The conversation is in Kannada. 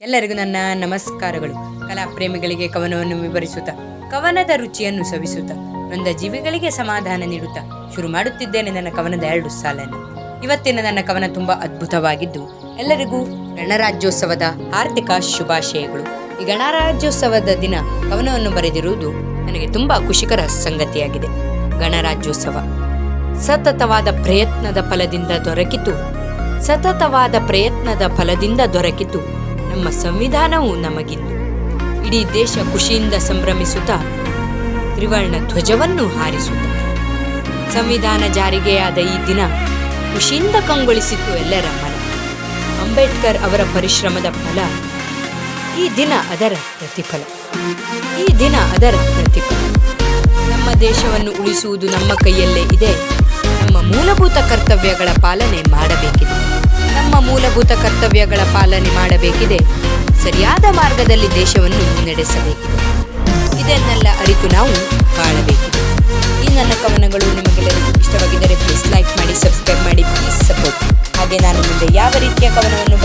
ಎಲ್ಲರಿಗೂ ನನ್ನ ನಮಸ್ಕಾರಗಳು. ಕಲಾಪ್ರೇಮಿಗಳಿಗೆ ಕವನವನ್ನು ವಿವರಿಸುತ್ತಾ, ಕವನದ ರುಚಿಯನ್ನು ಸವಿಸುತ್ತಾ, ನೊಂದ ಜೀವಿಗಳಿಗೆ ಸಮಾಧಾನ ನೀಡುತ್ತಾ ಶುರು ಮಾಡುತ್ತಿದ್ದೇನೆ ನನ್ನ ಕವನದ 2 ಸಾಲನ್ನು. ಇವತ್ತಿನ ನನ್ನ ಕವನ ತುಂಬ ಅದ್ಭುತವಾಗಿದ್ದು, ಎಲ್ಲರಿಗೂ ಗಣರಾಜ್ಯೋತ್ಸವದ ಹಾರ್ದಿಕ ಶುಭಾಶಯಗಳು. ಈ ಗಣರಾಜ್ಯೋತ್ಸವದ ದಿನ ಕವನವನ್ನು ಬರೆದಿರುವುದು ನನಗೆ ತುಂಬ ಖುಷಿಕರ ಸಂಗತಿಯಾಗಿದೆ. ಗಣರಾಜ್ಯೋತ್ಸವ ಸತತವಾದ ಪ್ರಯತ್ನದ ಫಲದಿಂದ ದೊರಕಿತು ನಮ್ಮ ಸಂವಿಧಾನವು ನಮಗಿಂದು. ಇಡೀ ದೇಶ ಖುಷಿಯಿಂದ ಸಂಭ್ರಮಿಸುತ್ತಾ ತ್ರಿವರ್ಣ ಧ್ವಜವನ್ನು ಹಾರಿಸುತ್ತಾ ಸಂವಿಧಾನ ಜಾರಿಗೆಯಾದ ಈ ದಿನ ಖುಷಿಯಿಂದ ಕಂಗೊಳಿಸಿತು ಎಲ್ಲರ ಮನ. ಅಂಬೇಡ್ಕರ್ ಅವರ ಪರಿಶ್ರಮದ ಫಲ, ಈ ದಿನ ಅದರ ಪ್ರತಿಫಲ. ನಮ್ಮ ದೇಶವನ್ನು ಉಳಿಸುವುದು ನಮ್ಮ ಕೈಯಲ್ಲೇ ಇದೆ. ನಮ್ಮ ಮೂಲಭೂತ ಕರ್ತವ್ಯಗಳ ಪಾಲನೆ ಮಾಡಬೇಕಿದೆ. ಸರಿಯಾದ ಮಾರ್ಗದಲ್ಲಿ ದೇಶವನ್ನು ಮುನ್ನಡೆಸಬೇಕಿದೆ. ಇದನ್ನೆಲ್ಲ ಅರಿತು ನಾವು ಬಾಳಬೇಕಿದೆ. ಈ ನನ್ನ ಕವನಗಳು ನಿಮಗೆಲ್ಲರಿಗೂ ಇಷ್ಟವಾಗಿದ್ದರೆ ಪ್ಲೀಸ್ ಲೈಕ್ ಮಾಡಿ, ಸಬ್ಸ್ಕ್ರೈಬ್ ಮಾಡಿ, ಪ್ಲೀಸ್ ಸಪೋರ್ಟ್. ಹಾಗೆ ನಾನು ಮುಂದೆ ಯಾವ ರೀತಿಯ ಕವನವನ್ನು